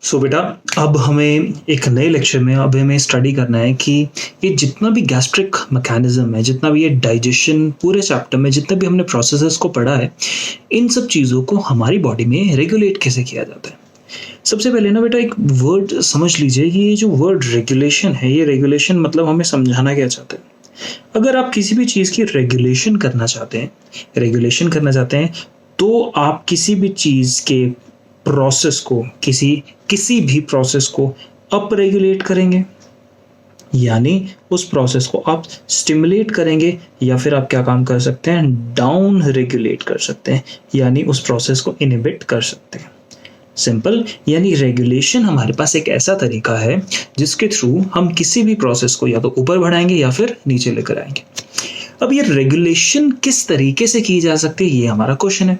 सो बेटा, अब हमें एक नए लेक्चर में अब हमें स्टडी करना है कि ये जितना भी गैस्ट्रिक मैकेनिज्म है, जितना भी ये डाइजेशन पूरे चैप्टर में जितने भी हमने प्रोसेसेस को पढ़ा है, इन सब चीज़ों को हमारी बॉडी में रेगुलेट कैसे किया जाता है। सबसे पहले ना बेटा एक वर्ड समझ लीजिए कि ये जो वर्ड रेगुलेशन है, ये रेगुलेशन मतलब हमें समझाना क्या चाहता है। अगर आप किसी भी चीज़ की रेगुलेशन करना चाहते हैं तो आप किसी भी चीज़ के प्रोसेस को किसी भी प्रोसेस को अप रेगुलेट करेंगे, यानी उस प्रोसेस को आप स्टिमुलेट करेंगे, या फिर आप क्या काम कर सकते हैं, डाउन रेगुलेट कर सकते हैं, यानी उस प्रोसेस को इनहिबिट कर सकते हैं। सिंपल, यानी रेगुलेशन हमारे पास एक ऐसा तरीका है जिसके थ्रू हम किसी भी प्रोसेस को या तो ऊपर बढ़ाएंगे या फिर नीचे लेकर आएंगे। अब ये रेगुलेशन किस तरीके से की जा सकती है, ये हमारा क्वेश्चन है।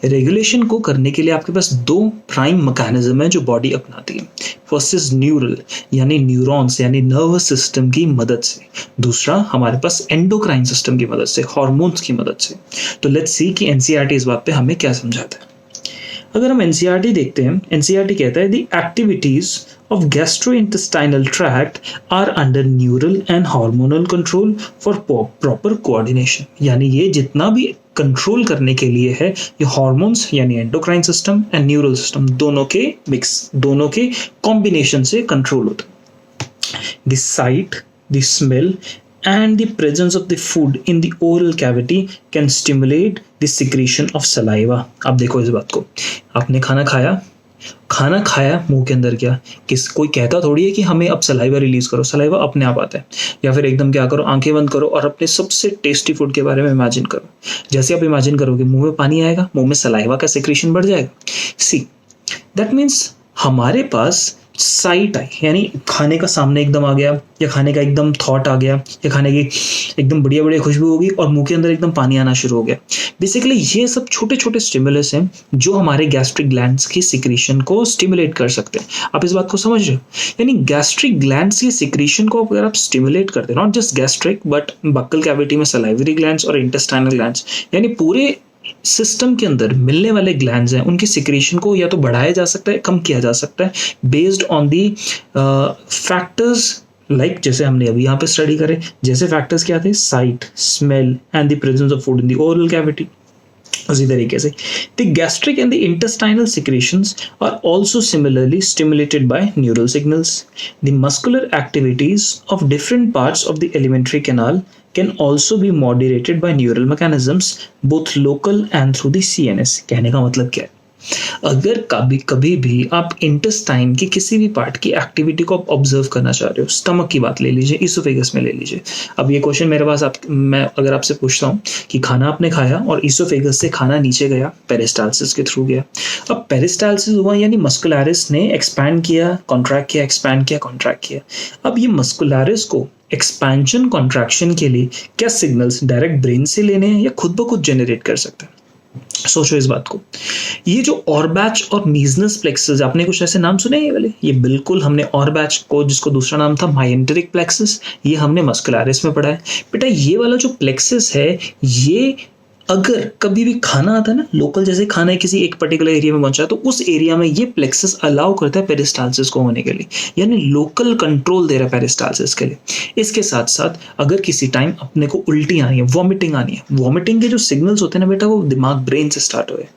रेगुलेशन को करने के लिए आपके पास दो प्राइम मैकेनिज्म है जो बॉडी अपनाती है। फर्स्ट इज न्यूरल, यानी न्यूरॉन्स यानी नर्वस सिस्टम की मदद से। दूसरा हमारे पास एंडोक्राइन सिस्टम की मदद से, हार्मोन्स की मदद से। तो लेट्स सी कि एनसीईआरटी इस बात पे हमें क्या समझाता है। अगर हम एनसीईआरटी देखते हैं, एनसीईआरटी कहता है the activities of gastrointestinal tract are under neural and hormonal control for proper coordination। यानी ये जितना भी कंट्रोल करने के लिए है, ये हार्मोन्स यानी endocrine system and neural system दोनों के मिक्स, दोनों के कॉम्बिनेशन से कंट्रोल होता है। The site, the smell and the presence of the food in the oral cavity can stimulate the secretion of saliva। अब देखो इस बात को, आपने खाना खाया मुंह के अंदर क्या, कोई कहता थोड़ी है कि हमें अब सलाइवा रिलीज करो, सलाइवा अपने आप आता है। या फिर एकदम क्या करो, आंखें बंद करो और अपने सबसे टेस्टी फूड के बारे में इमेजिन करो। जैसे आप इमेजिन करोगे मुंह में पानी आएगा, मुंह में सलाइवा का सिक्रेशन बढ़ जाएगा। सी दैट मीन्स हमारे पास साइट आई, यानी खाने का सामने एकदम आ गया, या खाने का एकदम थॉट आ गया, या खाने की एकदम बढ़िया बढ़िया खुशबू होगी और मुंह के अंदर एकदम पानी आना शुरू हो गया। बेसिकली ये सब छोटे छोटे स्टिमुलस हैं जो हमारे गैस्ट्रिक ग्लैंड्स की सिक्रीशन को स्टिमुलेट कर सकते हैं। आप इस बात को समझ रहे हो, यानी गैस्ट्रिक ग्लैंड्स की सिक्रीशन को अगर आप स्टिमुलेट करते हैं, not just gastric but buccal cavity में सलाइवरी ग्लैंड्स और इंटेस्टाइनल ग्लैंड्स, यानी पूरे सिस्टम के अंदर मिलने वाले ग्लैंड्स हैं, उनकी सिक्रीशन को या तो बढ़ाया जा सकता है, कम किया जा सकता है, based on the factors like जैसे हमने अभी यहाँ पे स्टडी करे। जैसे फैक्टर्स क्या थे, sight, smell and the presence of food in the oral cavity. उसी तरीके से the gastric and the intestinal secretions are also similarly stimulated by neural signals. The muscular activities of different parts of the alimentary canal can also be moderated by neural mechanisms both local and through the CNS। कहने का मतलब क्या है, अगर कभी भी आप intestine की किसी भी पार्ट की एक्टिविटी को ऑब्जर्व करना चाह रहे हो, स्टमक की बात ले लीजिए, इसोफेगस में ले लीजिए। अब ये क्वेश्चन मेरे पास मैं अगर आपसे पूछता हूँ कि खाना आपने खाया और इसोफेगस से खाना नीचे गया, पेरिस्टाल्सिस के थ्रू गया। अब पेरिस्टाल्सिस हुआ यानी मस्कुलरिस ने एक्सपैंड किया, कॉन्ट्रैक्ट किया, एक्सपैंड किया, कॉन्ट्रैक्ट किया। अब ये मस्कुलरिस को एक्सपेंशन कॉन्ट्रैक्शन के लिए क्या सिग्नल्स डायरेक्ट ब्रेन से लेने हैं या खुद ब खुद जनरेट कर सकते हैं? सोचो इस बात को। ये जो ऑरबैच और मीजनस प्लेक्सस, आपने कुछ ऐसे नाम सुने ये वाले? ये बिल्कुल हमने ऑरबैच को, जिसको दूसरा नाम था माइंटेरिक प्लेक्सस, ये हमने मस्कुलरिस में पढ़ा है। बेटा ये वाला जो प्लेक्सस है, ये अगर कभी भी खाना आता है ना, लोकल जैसे खाना है किसी एक पर्टिकुलर एरिया में पहुंचा है, तो उस एरिया में ये प्लेक्सस अलाउ करता है पेरिस्टाल्सिस को होने के लिए, यानी लोकल कंट्रोल दे रहा है पेरिस्टाल्सिस के लिए। इसके साथ साथ अगर किसी टाइम अपने को उल्टी आनी है, वॉमिटिंग आनी है, वॉमिटिंग के जो सिग्नल्स होते हैं ना बेटा, वो दिमाग ब्रेन से स्टार्ट हो रहे हैं।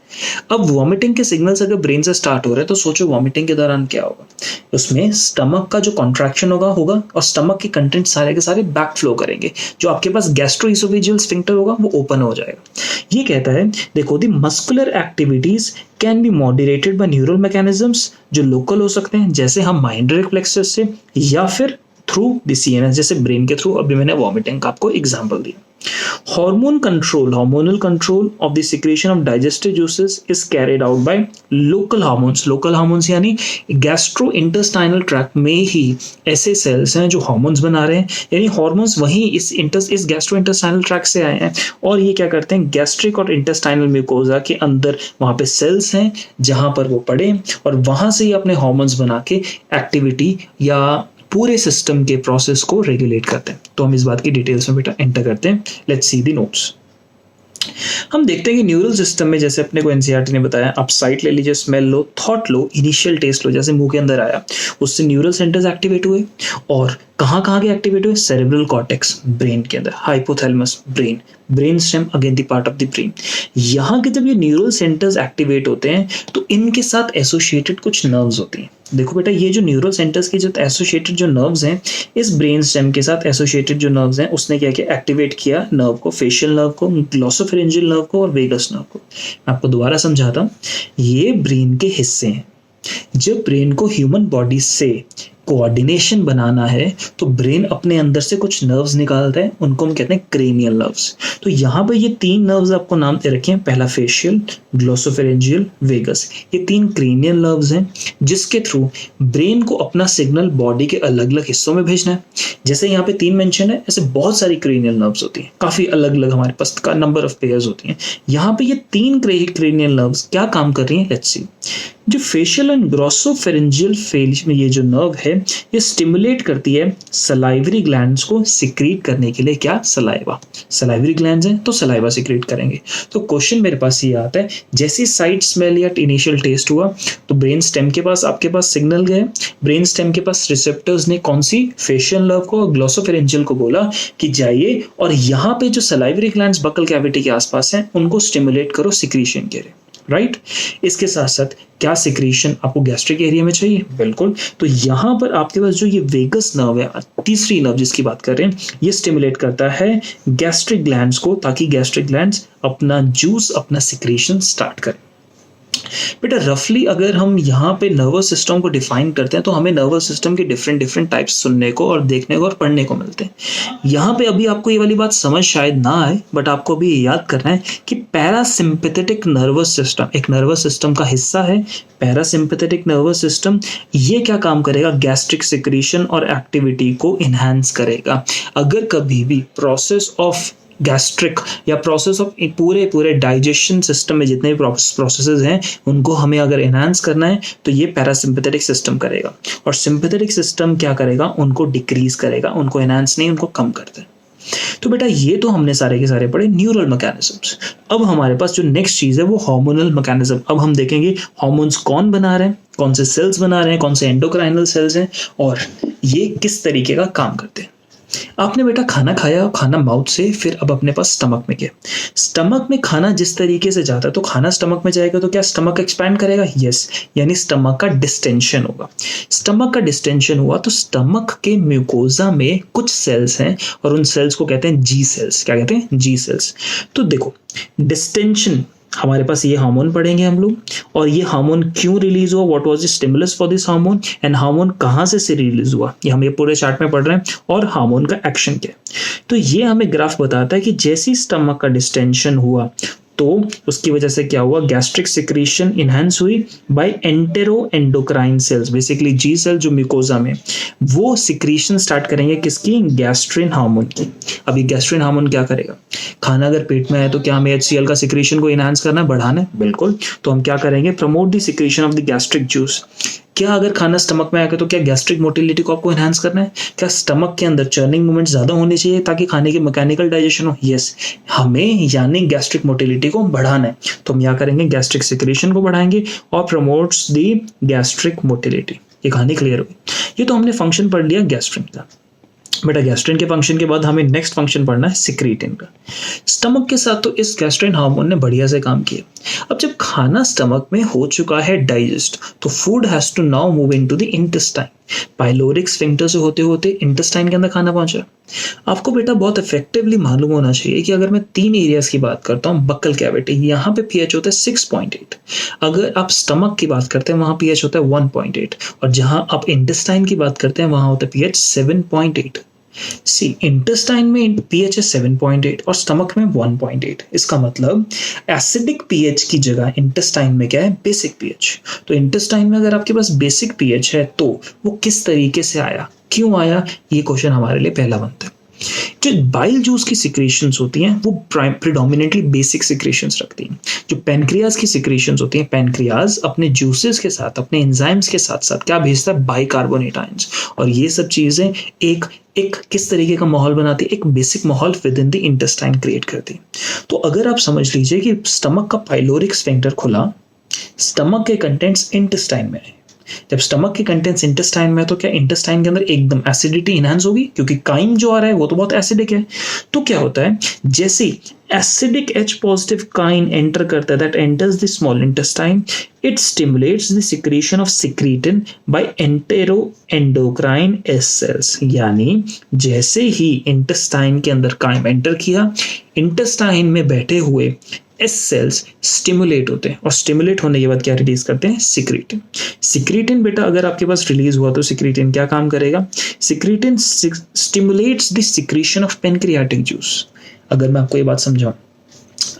अब वॉमिटिंग के सिग्नल्स अगर ब्रेन से स्टार्ट हो रहे हैं तो सोचो वॉमिटिंग के दौरान क्या होगा। उसमें स्टमक का जो कॉन्ट्रैक्शन होगा और स्टमक के कंटेंट सारे के सारे बैक फ्लो करेंगे। जो आपके पास गैस्ट्रोइसोफेजियल स्फिंक्टर होगा वो ओपन हो जाएगा। ये कहता है देखो, the muscular activities can be moderated by neural mechanisms, जो लोकल हो सकते हैं जैसे हम माइंडरिक प्लेक्सस से, या फिर थ्रू द सीएनएस जैसे ब्रेन के थ्रू। अभी मैंने वॉमिटिंग का आपको एग्जांपल दिया। Hormonal control of the secretion of digestive juices is carried out by local hormones। local hormones यानी gastrointestinal tract में ही ऐसे सेल्स हैं जो हार्मोन्स बना रहे हैं, यानी हार्मोन्स वहीं इस gastrointestinal tract से आए हैं, और ये क्या करते हैं, गैस्ट्रिक और इंटेस्टाइनल म्यूकोजा के अंदर वहाँ पे सेल्स हैं जहाँ पर वो पड़े, और वहाँ से ही अपने हार्मोन्स बना के एक्टिविटी या पूरे सिस्टम के प्रोसेस को रेगुलेट करते हैं। तो हम इस बात की डिटेल्स में बेटा एंटर करते हैं। Let's see the notes. हम देखते हैं कि न्यूरल सिस्टम में जैसे अपने को एनसीईआरटी ने बताया, आप साइट ले लीजिए, स्मेल लो, थॉट लो, इनिशियल टेस्ट लो, जैसे मुंह के अंदर आया उससे न्यूरल सेंटर्स एक्टिवेट हुए। और कहाँ कहाँ के एक्टिवेट हुए? सेरेब्रल कॉर्टेक्स ब्रेन के अंदर, hypothalamus brain, brain stem again the part of the brain. यहाँ के जब ये न्यूरल सेंटर्स एक्टिवेट होते हैं तो इनके साथ एसोसिएटेड कुछ नर्व्स होती हैं। देखो बेटा, ये जो न्यूरल सेंटर्स के जो एसोसिएटेड जो नर्व्स हैं, इस ब्रेन स्टेम के साथ एसोसिएटेड जो नर्व्स हैं उसने क्या किया? एक्टिवेट किया नर्व को, फेशियल नर्व को, ग्लॉसोफेरेंजियल नर्व को और वेगस नर्व को। मैं आपको दोबारा समझाता हूँ, ये ब्रेन के हिस्से हैं। जब ब्रेन को ह्यूमन बॉडी से कोऑर्डिनेशन बनाना है तो ब्रेन अपने अंदर से कुछ नर्व्स निकालता है, उनको हम कहते हैं क्रेनियल नर्व्स। तो यहाँ पे ये 3 नर्व्स आपको नाम दे रखे हैं, पहला फेशियल, ग्लॉसोफेरेंजियल, वेगस। ये 3 क्रेनियल नर्व्स हैं जिसके थ्रू ब्रेन को अपना सिग्नल बॉडी के अलग अलग हिस्सों में भेजना है। जैसे यहाँ पे 3 मेंशन है, ऐसे बहुत सारी क्रेनियल नर्व्स होती हैं, काफी अलग अलग हमारे पास का नंबर ऑफ पेयर्स होती हैं। यहाँ पे ये 3 क्रेनियल नर्व्स क्या काम कर रही हैं? Let's see. जो फेशियल एंड ग्लॉसोफेरेंजियल फेज में ये जो नर्व है, ये स्टिमुलेट करती है सलाइवरी ग्लैंड्स को सिक्रीट करने के लिए। क्या? सलाइवा। सलाइवरी ग्लैंड्स हैं तो सलाइवा सिक्रीट करेंगे। तो क्वेश्चन मेरे पास ये आता है, जैसी साइट स्मेल या इनिशियल टेस्ट हुआ तो ब्रेन स्टेम के पास आपके पास सिग्नल गए, ब्रेन स्टेम के पास रिसेप्टर्स ने कौन सी? फेशियल नर्व को और ग्लॉसोफेरेंजियल को बोला कि जाइए और यहाँ पे जो सलाइवरी ग्लैंड्स बकल कैविटी के आसपास हैं उनको स्टिमुलेट करो सिक्रीशन के लिए, राइट। इसके साथ साथ क्या सिक्रीशन आपको गैस्ट्रिक एरिया में चाहिए? बिल्कुल। तो यहाँ पर आपके पास जो ये वेगस नर्व है, तीसरी नर्व जिसकी बात कर रहे हैं, ये स्टिमुलेट करता है गैस्ट्रिक ग्लैंड्स को, ताकि गैस्ट्रिक ग्लैंड्स अपना जूस, अपना सिक्रीशन स्टार्ट करें। बेटा रफली अगर हम यहाँ पे नर्वस सिस्टम को डिफाइन करते हैं तो हमें नर्वस सिस्टम के डिफरेंट टाइप्स सुनने को और देखने को और पढ़ने को मिलते हैं। यहाँ पे अभी आपको ये वाली बात समझ शायद ना आए, बट आपको अभी याद करना है कि पैरासिम्पैथेटिक नर्वस सिस्टम एक नर्वस सिस्टम का हिस्सा है। पैरासिम्पैथेटिक नर्वस सिस्टम ये क्या काम करेगा? गैस्ट्रिक सिक्रीशन और एक्टिविटी को इनहैंस करेगा। अगर कभी भी प्रोसेस ऑफ गैस्ट्रिक या प्रोसेस ऑफ पूरे डाइजेशन सिस्टम में जितने भी प्रोसेसेस हैं उनको हमें अगर एनहांस करना है तो ये पैरासिम्पैथेटिक सिस्टम करेगा। और सिंपैथेटिक सिस्टम क्या करेगा? उनको डिक्रीज करेगा, उनको एनहांस नहीं, उनको कम करता है। तो बेटा ये तो हमने सारे के सारे पढ़े न्यूरल मैकेनिज्म्स। अब हमारे पास जो नेक्स्ट चीज है वो हार्मोनल मैकेनिज्म। अब हम देखेंगे हार्मोन्स कौन बना रहे हैं, कौन से सेल्स बना रहे हैं, कौन से एंडोक्राइनल सेल्स हैं और ये किस तरीके का काम करते हैं। आपने बेटा खाना खाया, खाना माउथ से, फिर अब अपने पास स्टमक में गया। स्टमक में खाना जिस तरीके से जाता है तो खाना स्टमक में जाएगा तो क्या स्टमक एक्सपैंड करेगा? यस, यानी स्टमक का डिस्टेंशन होगा। स्टमक का डिस्टेंशन हुआ तो स्टमक के म्यूकोजा में कुछ सेल्स हैं और उन सेल्स को कहते हैं जी सेल्स। क्या कहते हैं? जी सेल्स। तो देखो डिस्टेंशन, हमारे पास ये हार्मोन पढ़ेंगे हम लोग, और ये हार्मोन क्यों रिलीज हुआ, what was the stimulus for this hormone, and hormone कहाँ से रिलीज हुआ, ये हम ये पूरे चार्ट में पढ़ रहे हैं, और हार्मोन का एक्शन क्या है। तो ये हमें ग्राफ बताता है कि जैसी स्टमक का डिस्टेंशन हुआ तो उसकी वजह से क्या हुआ? गैस्ट्रिक सिक्रीशन इनहैंस हुई by entero endocrine cells. Basically G cell जो म्यूकोजा में, वो सिक्रीशन स्टार्ट करेंगे किसकी? गैस्ट्रिन हार्मोन की। अब ये गैस्ट्रिन हार्मोन क्या करेगा? खाना अगर पेट में है तो क्या हमें HCl का सिक्रीशन को इनहैंस करना है, बढ़ाना है? बिल्कुल। तो हम क्या करेंगे? Promote the secretion of the gastric juice. क्या अगर खाना स्टमक में आएगा तो क्या गैस्ट्रिक मोटिलिटी को आपको एनहांस करना है? क्या स्टमक के अंदर चर्निंग मूवमेंट ज्यादा होने चाहिए ताकि खाने की मैकेनिकल डाइजेशन हो? यस, हमें यानी गैस्ट्रिक मोटिलिटी को बढ़ाना है। तो हम क्या करेंगे? गैस्ट्रिक सिक्रीशन को बढ़ाएंगे और प्रमोट्स द गैस्ट्रिक मोटिलिटी। ये कहानी क्लियर होगी। ये तो हमने फंक्शन पढ़ लिया गैस्ट्रिन का। बेटा गैस्ट्रिन के फंक्शन के बाद हमें नेक्स्ट फंक्शन पढ़ना है सिक्रीटिन का। स्टमक के साथ तो इस गैस्ट्रिन हार्मोन ने बढ़िया से काम किया। अब जब खाना स्टमक में हो चुका है डाइजेस्ट तो food has to now move into the intestine. Pyloric sphincter से होते होते इंटेस्टाइन के अंदर खाना पहुंचा। आपको बेटा बहुत इफेक्टिवली मालूम होना चाहिए कि अगर मैं 3 एरियाज की बात करता हूँ, बक्कल कैविटी, यहाँ पे पीएच होता है 6.8। अगर आप स्टमक की बात करते हैं वहां पीएच होता है 1.8, और जहां आप इंटेस्टाइन की बात करते हैं वहां होता है पीएच 7.8। सी, इंटेस्टाइन में पीएच है 7.8 और स्टमक में 1.8। इसका मतलब एसिडिक पीएच की जगह इंटेस्टाइन में क्या है? Basic pH. तो इंटेस्टाइन में अगर आपके पास बेसिक पीएच है तो वो किस तरीके से आया, क्यों आया, ये क्वेश्चन हमारे लिए पहला बनता है। जो बाइल जूस की सिक्रेशंस होती हैं वो प्रिडोमिनेटली बेसिक सिक्रेशंस रखती हैं। जो पेनक्रियाज की सिक्रेशंस होती हैं, पेनक्रियाज अपने जूसेस के साथ, अपने एंजाइम्स के साथ साथ क्या भेजता है, बाइकार्बोनेट आयंस। और ये सब चीजें एक एक किस तरीके का माहौल बनाती है, एक बेसिक माहौल with in the intestine create करती है। तो अगर आप समझ लीजिए कि स्टमक का पाइलोरिक स्फिंक्टर खुला, स्टमक के कंटेंट्स इंटेस्टाइन में है। जब स्टमक के कंटेंट्स इंटेस्टाइन में है तो क्या इंटेस्टाइन के अंदर एकदम एसिडिटी इनहांस होगी, क्योंकि काइम जो आ रहा है वो तो बहुत एसिडिक है। तो क्या होता है, जैसे acidic H positive chyme enter करता है, that enters the small intestine, it stimulates the secretion of secretin by entero endocrine S cells. यानी जैसे ही इंटेस्टाइन के अंदर काइम एंटर किया, इंटेस्टाइन में बैठे हुए एस सेल्स स्टिमुलेट होते हैं, और स्टिमुलेट होने के बाद क्या रिलीज करते हैं, सिक्रीटिन। सिक्रीटिन बेटा अगर आपके पास रिलीज हुआ तो सिक्रीटिन क्या काम करेगा, secretin stimulates the secretion of pancreatic juice. अगर मैं आपको ये बात समझाऊं,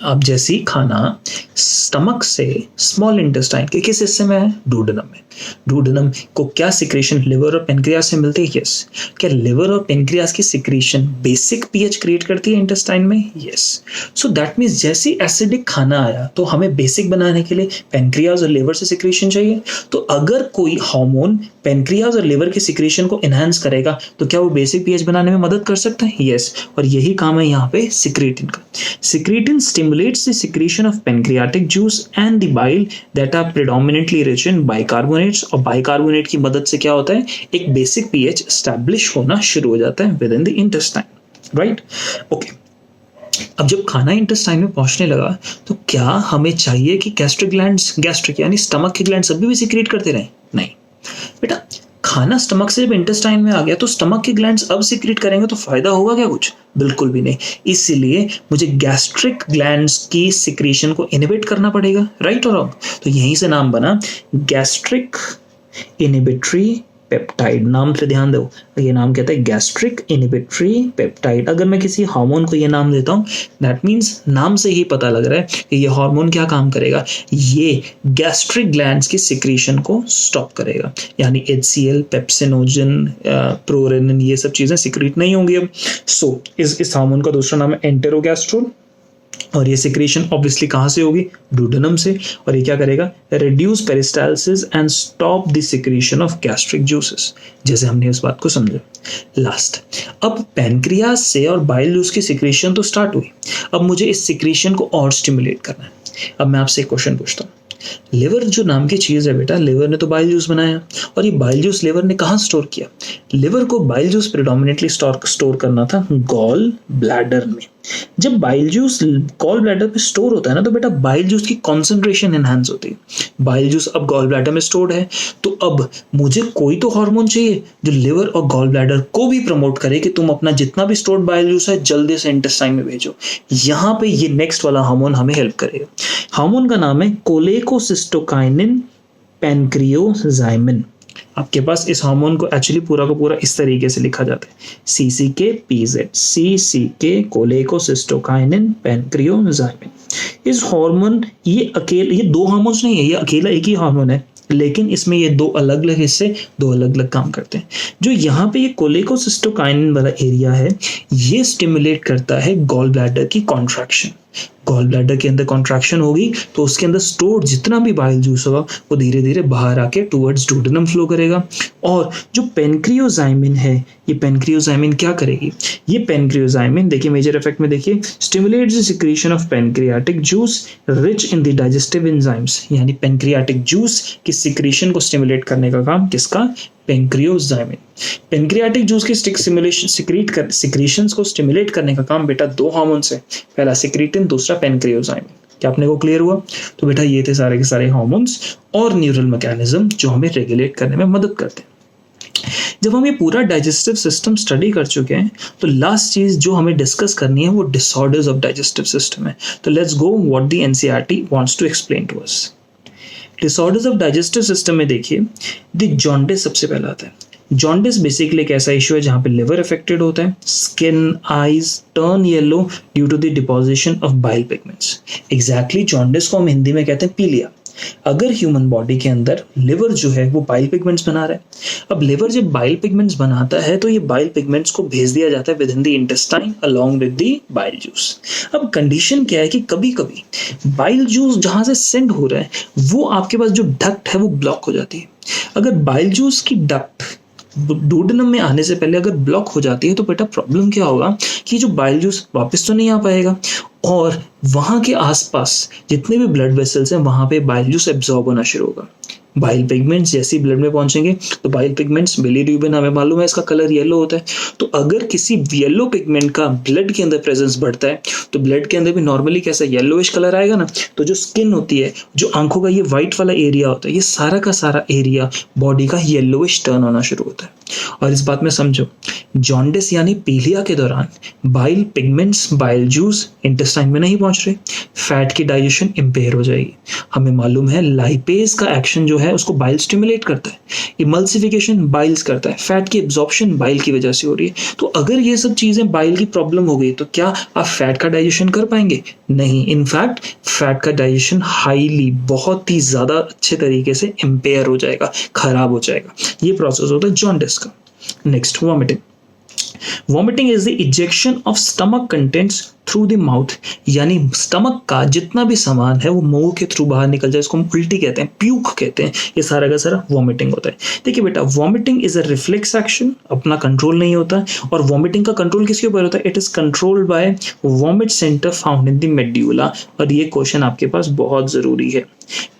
आप जैसे ही खाना स्टमक से स्मॉल इंटेस्टाइन के किस हिस्से में है, डूडेनम में, डूडेनम को क्या सिक्रेशन लिवर और पेनक्रियाज से मिलती है, यस। क्या लिवर और पेनक्रियाज की सिक्रेशन बेसिक पीएच क्रिएट करती है इंटेस्टाइन में, यस। सो दैट मीन्स जैसे एसिडिक खाना आया तो हमें बेसिक बनाने के लिए पेनक्रियाज और लिवर से सिक्रेशन चाहिए। तो अगर कोई हार्मोन पेनक्रियाज और लिवर की सिक्रेशन को एनहांस करेगा तो क्या वो बेसिक पीएच बनाने में मदद कर सकता है, यस। और यही काम है यहाँ पे सिक्रेटिन का। Secretin stimulates the secretion of pancreatic juice and the bile that are predominantly rich in bicarbonates, और बाइकार्बोनेट की मदद से क्या होता है, एक बेसिक पीएच स्टैब्लिश होना शुरू हो जाता है with in the intestine, right. Okay, अब जब खाना इंटेस्टाइन में पहुंचने लगा तो क्या हमें चाहिए कि गैस्ट्रिक ग्लैंड्स, गैस्ट्रिक यानी स्टमक के ग्लैंड्स अभी भी सिक्रेट करते रहे, नहीं बेटा। खाना स्टमक से जब इंटेस्टाइन में आ गया तो स्टमक के ग्लैंड्स अब सिक्रेट करेंगे तो फायदा होगा क्या, कुछ बिल्कुल भी नहीं। इसलिए मुझे गैस्ट्रिक ग्लैंड्स की सिक्रेशन को इनहिबिट करना पड़ेगा, राइट और रॉन्ग। तो यहीं से नाम बना गैस्ट्रिक इनहिबिटरी पेप्टाइड। नाम से ध्यान दो, ये नाम कहता है गैस्ट्रिक इनहिबिटरी पेप्टाइड। अगर मैं किसी हार्मोन को ये नाम देता हूँ, दैट मीन्स नाम से ही पता लग रहा है कि ये हार्मोन क्या काम करेगा, ये गैस्ट्रिक ग्लैंड्स की सिक्रीशन को स्टॉप करेगा। यानी HCl, पेप्सिनोजन, प्रोरेनिन, ये सब चीजें सिक्रीट नहीं होंगी अब। सो इस हार्मोन का दूसरा नाम है एंटेरोगैस्ट्रोल, और ये सिक्रेशन ऑब्वियसली कहाँ से होगी, डूडेनम से। और ये क्या करेगा, reduce peristalsis and stop the secretion of gastric juices, जैसे हमने इस बात को समझा। लास्ट, अब पैनक्रियाज से और बाइल जूस की सिक्रेशन तो स्टार्ट हुई, अब मुझे इस सिक्रेशन को और स्टिमुलेट करना है। अब मैं आपसे एक क्वेश्चन पूछता हूँ, लिवर जो नाम की चीज है बेटा, लिवर ने तो बाइल जूस बनाया, और ये बाइल जूस लिवर ने कहाँ स्टोर किया, लिवर को बाइल जूस प्रेडोमिनेटली स्टोर करना था गॉल ब्लैडर में। जब बाइल जूस गॉल ब्लैडर में स्टोर होता है ना, तो बेटा बाइल जूस की कॉन्सेंट्रेशन एनहांस होती है। बाइल जूस अब गॉल ब्लैडर में स्टोर्ड है, तो अब मुझे कोई तो हार्मोन चाहिए जो लिवर और गॉल ब्लैडर को भी प्रमोट करे कि तुम अपना जितना भी स्टोर्ड बाइल जूस है जल्दी से इंटेस्टाइन में भेजो। यहाँ पे ये नेक्स्ट वाला हार्मोन हमें हेल्प करेगा। हार्मोन का नाम है कोलेकोसिस्टोकाइनिन पैनक्रियोजाइमिन। आपके पास इस हार्मोन को एक्चुअली पूरा का पूरा इस तरीके से लिखा जाता है, CCK-PZ, CCK कोलेकोसिस्टोकाइनिन पैनक्रियोजाइमिन। इस हार्मोन, ये अकेले, ये दो हार्मोन्स नहीं है, ये अकेला एक ही हार्मोन है, लेकिन इसमें ये दो अलग अलग हिस्से, दो अलग अलग काम करते हैं। जो यहाँ पे ये कोलेकोसिस्टोकाइनिन वाला एरिया है, ये स्टिमुलेट करता है गॉल ब्लैडर की कॉन्ट्रैक्शन। गॉल ब्लैडर के अंदर कॉन्ट्रैक्शन होगी तो उसके अंदर स्टोर्ड जितना भी बाइल जूस होगा वो धीरे धीरे बाहर आके टुवर्ड्स डूडेनम फ्लो करेगा। और जो पेनक्रियोजाइमिन है, ये पेनक्रियोजाइमिन क्या करेगी, ये पेनक्रियोजाइमिन देखिए मेजर इफेक्ट में देखिए, stimulates the secretion of pancreatic juice rich in the digestive enzymes. यानी पेनक्रियाटिक जूस की सिक्रीशन को स्टिमुलेट करने का काम किसका, पेनक्रियोजाइमिन। पेनक्रियाटिक जूस की सिक्रीशंस को स्टिमुलेट करने का काम बेटा दो हार्मोन से, पहला सिक्रीटिन, दूसरा पेनक्रियोजाइमिन। क्या आपने को क्लियर हुआ? तो बेटा ये थे सारे के सारे हार्मोन्स और न्यूरल मैकेनिज्म जो हमें रेगुलेट करने में मदद करते हैं। जब हम ये पूरा डाइजेस्टिव सिस्टम स्टडी कर चुके हैं तो लास्ट चीज जो हमें डिस्कस करनी है वो डिसऑर्डर्स ऑफ डाइजेस्टिव सिस्टम है। तो let's go what the NCERT wants to explain to us. Disorders of digestive system में देखिए द जॉन्डिस सबसे पहला आता है। जॉन्डिस बेसिकली एक ऐसा इशू है जहां पे लिवर अफेक्टेड होता है, skin, eyes turn yellow due to the deposition of bile pigments. Exactly jaundice को हम हिंदी में कहते हैं पीलिया। अगर ह्यूमन बॉडी के अंदर लिवर जो है वो बाइल पिगमेंट्स बना रहा है, अब लिवर जब बाइल पिगमेंट्स बनाता है तो ये बाइल पिगमेंट्स को भेज दिया जाता है with in the intestine along with the bile juice. अब कंडीशन क्या है कि कभी कभी बाइल जूस जहां से सेंड हो रहा है वो आपके पास जो डक्ट है वो ब्लॉक हो जाती है। अगर बाइल जूस की डक्ट डोडेनम में आने से पहले अगर ब्लॉक हो जाती है तो बेटा प्रॉब्लम क्या होगा कि जो बाइल जूस वापस तो नहीं आ पाएगा और वहां के आसपास जितने भी ब्लड वेसल्स हैं वहां पे बाइल जूस एब्जॉर्ब होना शुरू होगा। बाइल पिगमेंट्स जैसे ही ब्लड में पहुंचेंगे तो बाइल पिगमेंट्स बिलीरुबिन हमें मालूम है इसका कलर येलो होता है, तो अगर किसी येलो पिगमेंट का ब्लड के अंदर प्रेजेंस बढ़ता है तो ब्लड के अंदर भी नॉर्मली कैसा येलोइश कलर आएगा ना। तो जो स्किन होती है, जो आंखों का ये व्हाइट वाला एरिया होता है, ये सारा का सारा एरिया बॉडी का येलोइश टर्न होना शुरू होता है। और इस बात में समझो, जॉन्डिस यानी पीलिया के दौरान bile pigments bile juice intestine में नहीं पहुंच रहे, फैट की डाइजेशन इंपेयर हो जाएगी। हमें मालूम है लाइपेज का एक्शन जो है उसको बाइल स्टिमुलेट करता है, इमल्सिफिकेशन बाइल्स करता है, फैट की एब्जॉर्प्शन बाइल की वजह से हो रही है। तो अगर ये सब चीजें बाइल की प्रॉब्लम हो गई तो क्या आप फैट का डाइजेशन कर पाएंगे? नहीं। इनफैक्ट फैट का डाइजेशन हाईली बहुत ही ज्यादा अच्छे तरीके से इंपेयर हो जाएगा, खराब हो जाएगा। ये प्रोसेस होता है जॉन्डिस का। Next, vomiting. Vomiting is the ejection of stomach contents through the mouth, यानी स्टमक का जितना भी सामान है वो मुंह के थ्रू बाहर निकल जाए, इसको हम उल्टी कहते हैं, प्यूक कहते हैं। ये सारा का सारा वॉमिटिंग होता है। देखिए बेटा, vomiting is a reflex action, अपना कंट्रोल नहीं होता। और वॉमिटिंग का कंट्रोल किसके ऊपर होता है? It is controlled by vomit centre found in the medulla. और ये क्वेश्चन आपके पास बहुत जरूरी है।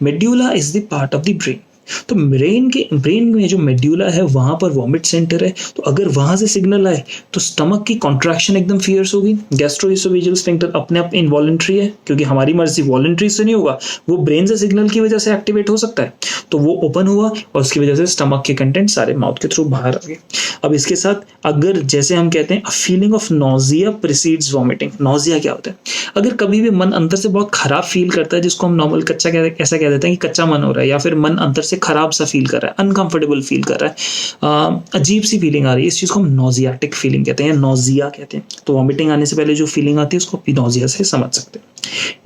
Medulla is the part of the brain. तो ब्रेन में जो मेड्यूला है वहां पर वॉमिट सेंटर है, तो अगर वहां से सिग्नल आए तो स्टमक की कॉन्ट्रैक्शन एकदम फियर्स होगी। गैस्ट्रोइसोफेजियल स्फिंक्टर अपने आप इनवॉलंटरी है क्योंकि हमारी मर्जी, वॉलंटरी से नहीं होगा, वो ब्रेन से सिग्नल की वजह से एक्टिवेट हो सकता है। तो वो ओपन हुआ और उसकी वजह से स्टमक के कंटेंट सारे माउथ के थ्रू बाहर आ गए। अब इसके साथ अगर जैसे हम कहते हैं feeling of nausea precedes vomiting. Nausea क्या होता है? अगर कभी भी मन अंदर से बहुत खराब फील करता है, जिसको हम नॉर्मल ऐसा कह देते हैं कि कच्चा मन हो रहा है, या फिर मन अंदर से खराब सा फील कर रहा है, अनकंफर्टेबल फील कर रहा है, अजीब सी फीलिंग आ रही है, इस चीज को हम नॉजियाटिक फीलिंग कहते हैं, नॉजिया कहते हैं। तो वॉमिटिंग आने से पहले जो फीलिंग आती है उसको नॉजिया से समझ सकते हैं।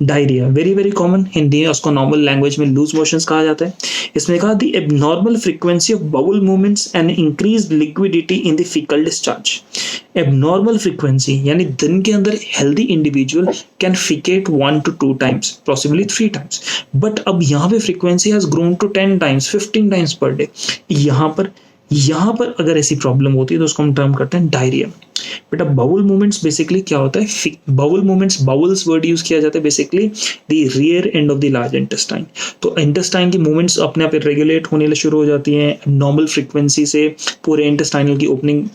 Diarrhoea very very common, Hindi में उसको नॉर्मल लैंग्वेज में लूज मोशंस कहा जाता है। इसमें कहा the abnormal frequency of bowel movements and increased liquidity in the faecal discharge. Abnormal frequency यानी दिन के अंदर healthy individual can defecate 1 to 2 times, possibly 3 times, but अब यहाँ पे frequency has grown to 10 times, 15 times per day. यहाँ पर अगर ऐसी प्रॉब्लम होती है तो उसको हम टर्म करते हैं डायरिया। बेटा बाउल मूवमेंट्स बेसिकली क्या होता है? Bowel movements, bowels word use किया जाता है basically the rear end of the large intestine. तो इंटेस्टाइन की मूवमेंट्स अपने आप रेगुलेट होने शुरू हो जाती हैं नॉर्मल फ्रीक्वेंसी से। पूरे इंटेस्टाइनल की ओपनिंग,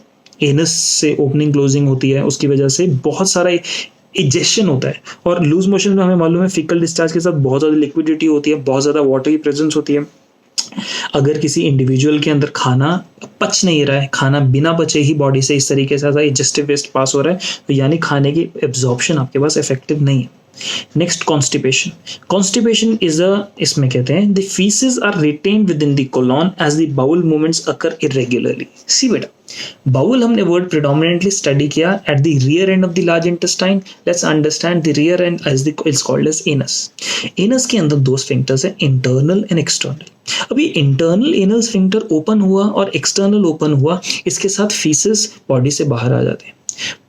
एनस से ओपनिंग क्लोजिंग होती है, उसकी वजह से बहुत सारा इजेक्शन होता है। और लूज मोशन में हमें मालूम है फीकल डिस्चार्ज के साथ बहुत ज़्यादा लिक्विडिटी होती है, बहुत ज़्यादा वाटर की प्रेजेंस होती है। अगर किसी इंडिविजुअल के अंदर खाना पच नहीं रहा है, खाना बिना पचे ही बॉडी से इस तरीके से डाइजेस्टिव वेस्ट पास हो रहा है, तो यानी खाने की एब्जॉर्प्शन आपके पास इफेक्टिव नहीं है। Next, constipation. कॉन्स्टिपेशन इज इसमें कहते हैं the faeces are retained within the colon as the bowel movements occur irregularly. See बेटा, बाउल हमने वर्ड प्रिडोमिनेंटली स्टडी किया at the rear end of the large intestine. Let's understand the rear end as the it's called as anus. Anus के अंदर दो sphincters हैं, internal and external. अभी internal anal sphincter open हुआ और external open हुआ, इसके साथ फीसेस बॉडी से बाहर आ जाते हैं।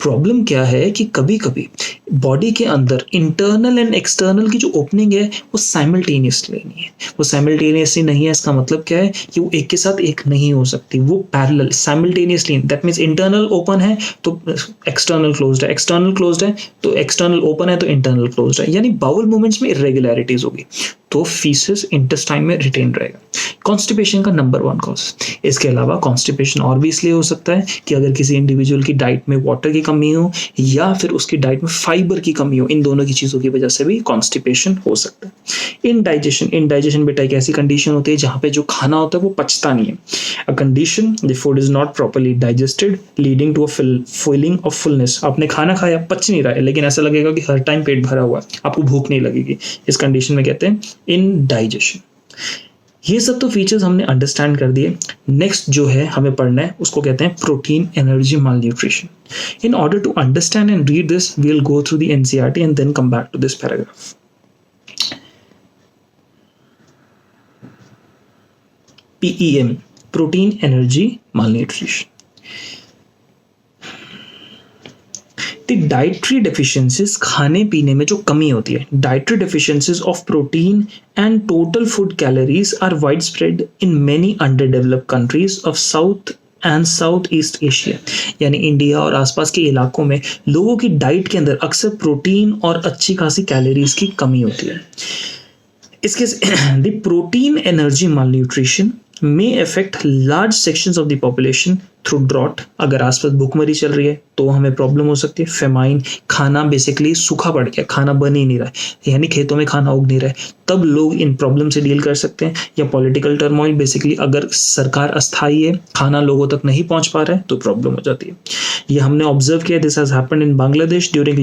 प्रॉब्लम क्या है कि कभी कभी बॉडी के अंदर इंटरनल एंड एक्सटर्नल की जो ओपनिंग है वो साइमल्टेनियसली नहीं है। वो साइमल्टेनियसली नहीं है, इसका मतलब क्या है कि वो एक के साथ एक नहीं हो सकती, वो parallel simultaneously. That means internal open है तो एक्सटर्नल क्लोज्ड है, एक्सटर्नल क्लोज्ड है तो एक्सटर्नल ओपन है तो इंटरनल क्लोज्ड है, यानी बाउल मूवमेंट्स में इरेगुलरिटीज होगी तो फीसेस इंटेस्टाइन में रिटेन रहेगा। कॉन्स्टिपेशन का नंबर 1 कॉज। इसके अलावा कॉन्स्टिपेशन और भी इसलिए हो सकता है कि अगर किसी इंडिविजुअल की डाइट में वाटर की कमी हो या फिर उसकी डाइट में फाइबर की कमी हो, इन दोनों की चीज़ों की वजह से भी कॉन्स्टिपेशन हो सकता है। इनडाइजेशन बेटा एक ऐसी कंडीशन होती है जहाँ पे जो खाना होता है वो पचता नहीं है। A condition the food is not properly digested leading to a feeling of fullness. आपने खाना खाया, पच नहीं रहा है, लेकिन ऐसा लगेगा कि हर टाइम पेट भरा हुआ है, आपको भूख नहीं लगेगी। इस कंडीशन में कहते हैं इनडाइजेशन। ये सब तो फीचर्स हमने अंडरस्टैंड कर दिए। नेक्स्ट जो है हमें पढ़ना है उसको कहते हैं protein energy malnutrition. In order to understand and read this we will go through the NCERT and then come back to this paragraph. PEM, protein energy malnutrition. Dietary deficiencies, खाने पीने में जो कमी होती है, dietary deficiencies of protein and total food calories are widespread in many underdeveloped countries of South and South East Asia. यानी India और आसपास के इलाकों में लोगों की डाइट के अंदर अक्सर प्रोटीन और अच्छी खासी कैलोरीज की कमी होती है. इसके the protein energy malnutrition may affect large sections of the population through drought. अगर आसपास भूखमरी चल रही है तो हमें प्रॉब्लम हो सकती है. फेमाइन, खाना बेसिकली सूखा पड़ गया, खाना बन ही नहीं रहा है, यानी खेतों में खाना उग नहीं रहा है, तब लोग इन प्रॉब्लम से डील कर सकते हैं. या पॉलिटिकल टर्मोइल, बेसिकली अगर सरकार अस्थायी है, खाना लोगों तक नहीं पहुंच पा रहा है तो प्रॉब्लम हो जाती है. ये हमने ऑब्जर्व किया. This has happened in Bangladesh during the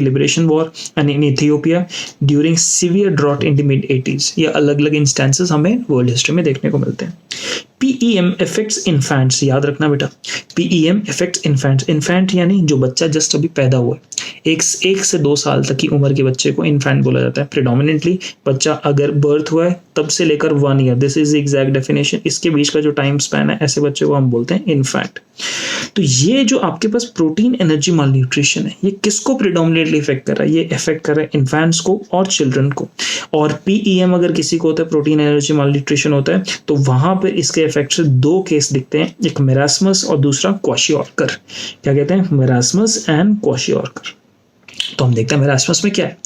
liberation war and in Ethiopia during severe drought in the mid 80s. ये अलग अलग इंस्टेंसेस हमें वर्ल्ड हिस्ट्री में देखने को मिलते हैं. PEM affects infants, याद रखना बेटा, PEM affects infants. इन्फेंट यानी जो बच्चा जस्ट अभी पैदा हुआ है, एक से 2 साल तक की उम्र के बच्चे को इन्फेंट बोला जाता है. प्रिडोमिनेंटली बच्चा अगर बर्थ हुआ है तब से लेकर 1 year, this is exact definition, इसके बीच का जो टाइम स्पैन है, ऐसे बच्चे को हम बोलते हैं इन्फेंट. तो ये जो आपके पास प्रोटीन एनर्जी malnutrition है, ये किसको प्रिडोमिनेंटली इफेक्ट कर रहा है? ये इफेक्ट कर रहा है इन्फेंट्स को और चिल्ड्रन को. और PEM अगर किसी को होता है, प्रोटीन एनर्जी malnutrition होता है, तो वहां पर इसके इफेक्ट से 2 केस दिखते हैं, एक मेरास्मस और दूसरा क्वाशियोर्कर. क्या कहते हैं? Marasmus and kwashiorkor. तो हम देखते हैं मेरास्मस में क्या है.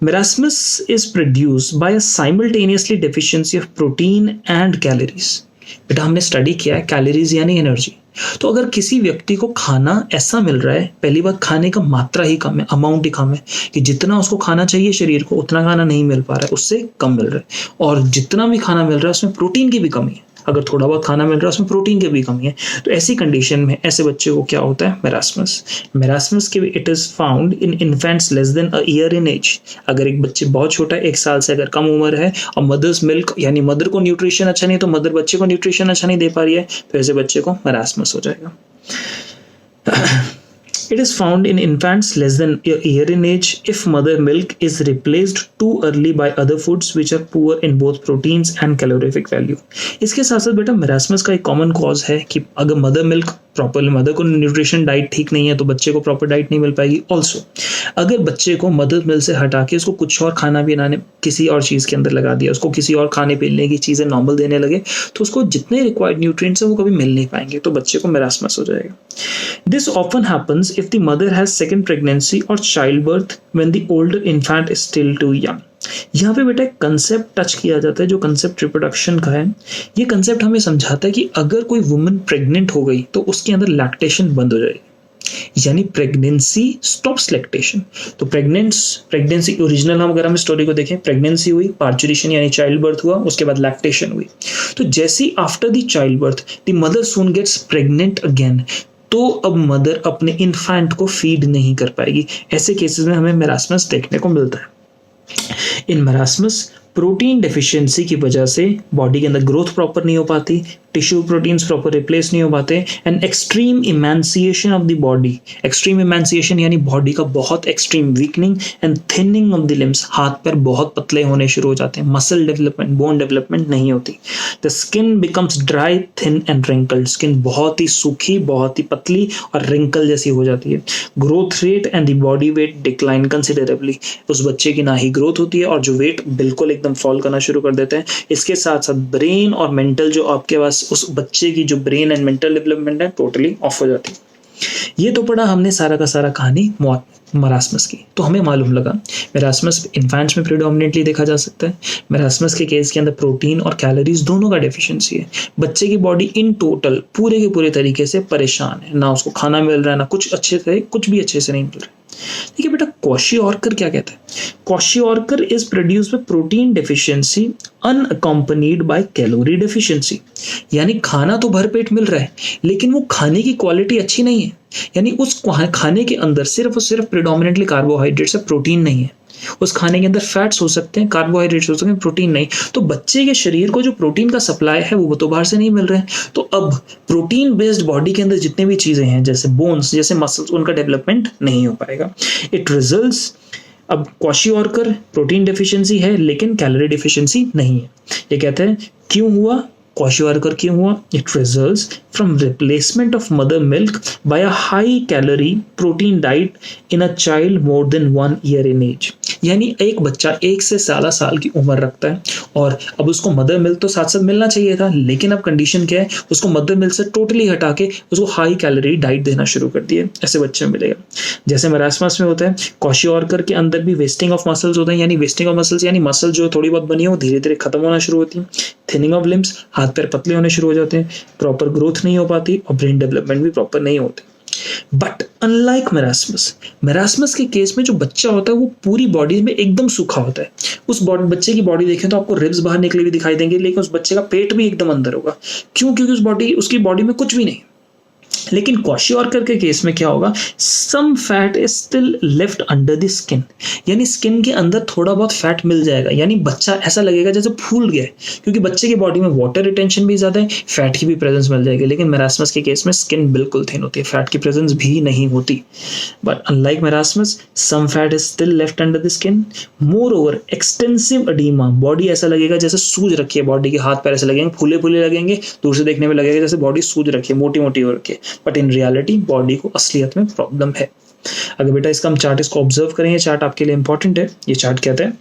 Marasmus is produced by a simultaneously deficiency of protein and calories. बेटा हमने स्टडी किया है कैलोरीज यानी एनर्जी. तो अगर किसी व्यक्ति को खाना ऐसा मिल रहा है, पहली बात खाने का मात्रा ही कम है, अमाउंट ही कम है, कि जितना उसको खाना चाहिए शरीर को उतना खाना नहीं मिल पा रहा है, उससे कम मिल रहा है. और जितना भी खाना मिल रहा है उसमें प्रोटीन की भी कमी है. अगर थोड़ा बहुत खाना मिल रहा है उसमें प्रोटीन की भी कमी है. तो ऐसी कंडीशन में ऐसे बच्चे को क्या होता है? मेरास्मस. मेरास्मस के it is found in infants less than a year in age. अगर एक बच्चे बहुत छोटा है, 1 साल से अगर कम उम्र है, और मदर्स मिल्क यानी मदर को न्यूट्रिशन अच्छा नहीं, तो मदर बच्चे को न्यूट्रिशन अच्छा नहीं दे पा रही है, तो ऐसे बच्चे को मेरास्मस हो जाएगा. It is found in infants less than a year in age if mother milk is replaced too early by other foods which are poor in both proteins and calorific value. इसके साथ साथ बेटा marasmus का एक common cause है कि अगर mother milk properly, mother को न्यूट्रिशन डाइट ठीक नहीं है तो बच्चे को प्रॉपर डाइट नहीं मिल पाएगी. ऑल्सो अगर बच्चे को मदर मिल्क से हटा के उसको कुछ और खाना बनाने, किसी और चीज़ के अंदर लगा दिया, उसको किसी और खाने पीने की चीज़ें नॉर्मल देने लगे, तो उसको जितने रिक्वायर्ड न्यूट्रिएंट्स हैं वो कभी मिल नहीं पाएंगे, तो बच्चे को मेरास्मस हो जाएगा. This often happens if the mother has second pregnancy or childbirth when the older infant is still too young. यहाँ पे बेटा एक कंसेप्ट टच किया जाता है जो कंसेप्ट रिप्रोडक्शन का है. ये कंसेप्ट हमें समझाता है कि अगर कोई वुमन प्रेग्नेंट हो गई तो उसके अंदर लैक्टेशन बंद हो जाएगी, यानी प्रेगनेंसी स्टॉप्स लैक्टेशन. तो प्रेगनेंसी ओरिजिनल हम स्टोरी को देखें, प्रेगनेंसी हुई, पार्चुरेशन यानी चाइल्ड बर्थ हुआ, उसके बाद लैक्टेशन हुई. तो जैसे after the child birth the mother soon gets pregnant again, तो अब मदर अपने इन्फेंट को फीड नहीं कर पाएगी. ऐसे केसेस में हमें मेरास्मस देखने को मिलता है. इन मेरास्मस प्रोटीन डेफिशिएंसी की वजह से बॉडी के अंदर ग्रोथ प्रॉपर नहीं हो पाती, टिश्यू प्रोटीन्स प्रॉपर रिप्लेस नहीं हो पाते, and extreme emaciation of the body. Extreme emaciation यानी बॉडी का बहुत extreme weakening and thinning of the limbs. हाथ पैर बहुत पतले होने शुरू हो जाते हैं, मसल डेवलपमेंट, बोन डेवलपमेंट नहीं होती. The skin becomes dry, thin and wrinkled. Skin बहुत ही सूखी, बहुत ही पतली और रिंकल जैसी हो जाती है. Growth rate and the body weight decline considerably. उस बच्चे की ना ही ग्रोथ होती है और जो वेट बिल्कुल एकदम फॉल करना शुरू कर देते हैं. इसके साथ साथ ब्रेन और मेंटल, जो आपके पास उस बच्चे की जो ब्रेन एंड मेंटल डेवलपमेंट है, टोटली ऑफ हो जाती है. ये तो पढ़ा हमने सारा का सारा कहानी मेरास्मस की. तो हमें मालूम लगा मेरास्मस इन्फेंट्स में प्रीडोमिनेंटली देखा जा सकता है. मेरास्मस के केस के अंदर प्रोटीन और कैलोरीज दोनों का डेफिशिएंसी है. बच्चे की बॉडी इन टोटल पूरे के पूरे तरीके से परेशान है, ना उसको खाना मिल रहा है, ना कुछ भी अच्छे से नहीं मिल रहा है. देखिए बेटा क्वाशियोर्कर क्या कहता है? Kwashiorkor is produced by protein deficiency unaccompanied by calorie deficiency. यानी खाना तो भरपेट मिल रहा है लेकिन वो खाने की क्वालिटी अच्छी नहीं है, यानी उस खाने के अंदर सिर्फ और सिर्फ प्रेडोमिनेंटली कार्बोहाइड्रेट्स है, प्रोटीन नहीं है. उस खाने के अंदर फैट्स हो सकते हैं, कार्बोहाइड्रेट्स हो सकते हैं, प्रोटीन नहीं. तो बच्चे के शरीर को जो प्रोटीन का सप्लाई है वो तो बाहर से नहीं मिल रहा है. तो अब प्रोटीन बेस्ड बॉडी के अंदर जितने भी चीजें हैं, जैसे बोन्स, जैसे मसल्स, उनका डेवलपमेंट नहीं हो पाएगा. इट रिजल्ट्स अब क्वाशियोरकर प्रोटीन डेफिशिएंसी है लेकिन कैलोरी डेफिशिएंसी नहीं है। ये कहते हैं क्यों हुआ, क्वाशियोरकर क्यों हुआ? It results from replacement of mother milk by a high calorie protein diet in a child more than 1 year in age. यानी एक बच्चा 1 से 17 साल की उम्र रखता है और अब उसको मदर मिल्क तो साथ साथ मिलना चाहिए था, लेकिन अब कंडीशन क्या है, उसको मदर मिल्क से टोटली हटा के उसको हाई कैलोरी डाइट देना शुरू कर दिए। ऐसे बच्चे में मिलेगा। जैसे मरासमस में होता है, क्वाशियोरकर के अंदर भी वेस्टिंग ऑफ मसल्स होता है। यानी वेस्टिंग ऑफ मसल्स यानी मसल जो थोड़ी बहुत बनी है वो धीरे धीरे खत्म होना शुरू होती है। थिनिंग ऑफ लिम्स, हाथ पैर पतले होने शुरू हो जाते हैं, प्रॉपर ग्रोथ नहीं हो पाती और ब्रेन डेवलपमेंट भी प्रॉपर नहीं होती। बट अनलाइक मेरास्मस के केस में जो बच्चा होता है वो पूरी बॉडी में एकदम सूखा होता है। उस बच्चे की बॉडी देखें तो आपको रिब्स बाहर निकले हुए दिखाई देंगे, लेकिन उस बच्चे का पेट भी एकदम अंदर होगा। क्यों? क्योंकि उसकी बॉडी में कुछ भी नहीं। लेकिन क्वाशियोरकर के केस में क्या होगा, some fat is still left under the skin. यानी स्किन के अंदर थोड़ा बहुत फैट मिल जाएगा, यानी बच्चा ऐसा लगेगा जैसे फूल गया है, क्योंकि बच्चे की बॉडी में वाटर रिटेंशन भी ज्यादा है, फैट की भी प्रेजेंस मिल जाएगी। लेकिन मेरास्मस के केस में स्किन बिल्कुल थिन होती है, फैट की प्रेजेंस भी नहीं होती। But unlike marasmus, some fat is still left under the skin. More over extensive oedema, body ऐसा लगेगा जैसे सूज रखी है, बॉडी के हाथ पैर ऐसे लगेंगे, फूले फूले लगेंगे, दूर से देखने में लगेगा जैसे बॉडी सूज रखी है, मोटी मोटी हो रखी है, बट इन रियलिटी बॉडी को असलियत में प्रॉब्लम है। अगर बेटा इसका हम चार्ट इसको ऑब्जर्व करें, ये चार्ट आपके लिए इंपॉर्टेंट है। ये चार्ट कहते हैं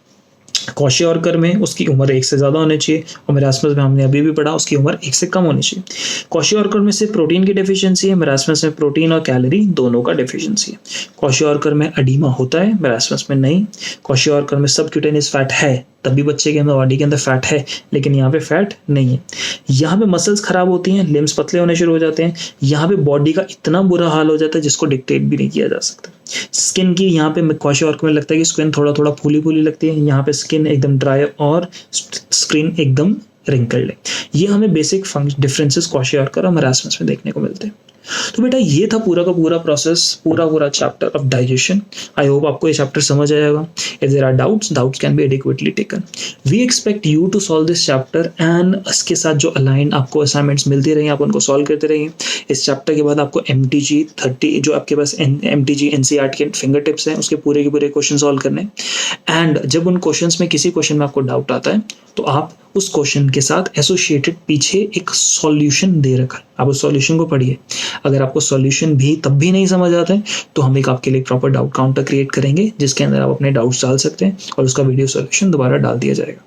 क्वाशियोरकर में उसकी उम्र 1 से ज्यादा होनी चाहिए और मेरास्मस में हमने अभी भी पढ़ा उसकी उम्र 1 से कम होनी चाहिए। क्वाशियोरकर में सिर्फ प्रोटीन की डेफिशिएंसी है, मेरास्मस में प्रोटीन और कैलोरी दोनों का डेफिशिएंसी है। क्वाशियोरकर में एडीमा होता है, मेरास्मस में नहीं। क्वाशियोरकर में सबक्यूटेनियस फैट है, तभी बच्चे के अंदर बॉडी के अंदर फैट है, लेकिन यहाँ पे फैट नहीं है। यहाँ पे मसल्स खराब होती हैं, लिम्स पतले होने शुरू हो जाते हैं, यहाँ पे बॉडी का इतना बुरा हाल हो जाता है जिसको डिक्टेट भी नहीं किया जा सकता। स्किन की यहाँ पे क्वाशियोरकर में लगता है कि स्किन थोड़ा थोड़ा फूली फूली लगती है, यहाँ पे स्किन एकदम ड्राई और स्किन एकदम रिंकल्ड है। ये हमें बेसिक डिफरेंसेस क्वाशियोरकर और मेरास्मस में देखने को मिलते हैं। तो बेटा ये था पूरा का पूरा प्रोसेस, पूरा chapter of digestion. I hope आपको ये चैप्टर समझ आएगा। If there are doubts can be adequately taken. We expect you to solve this chapter and इसके साथ जो अलाइन आपको असाइनमेंट्स मिलती रहेंगे आप उनको सॉल्व करते रहेंगे। इस चैप्टर के बाद आपको MTG 30 जो आपके पास MTG NCERT के फिंगर टिप्स हैं उसके पूरे के पूरे क्वेश्चन सॉल्व करने। एंड जब उन क्वेश्चंस में किसी क्वेश्चन में आपको डाउट आता है तो आप उस क्वेश्चन के साथ एसोसिएटेड पीछे एक सॉल्यूशन दे रखा है, आप उस सॉल्यूशन को पढ़िए। अगर आपको सॉल्यूशन भी तब भी नहीं समझ आता है तो हम एक आपके लिए प्रॉपर डाउट काउंटर क्रिएट करेंगे जिसके अंदर आप अपने डाउट्स डाल सकते हैं और उसका वीडियो सॉल्यूशन दोबारा डाल दिया जाएगा।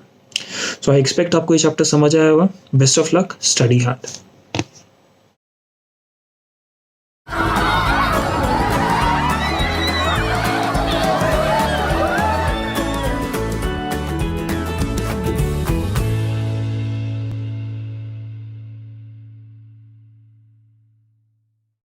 सो आई एक्सपेक्ट आपको ये चैप्टर समझ आया होगा। Best of luck, study hard.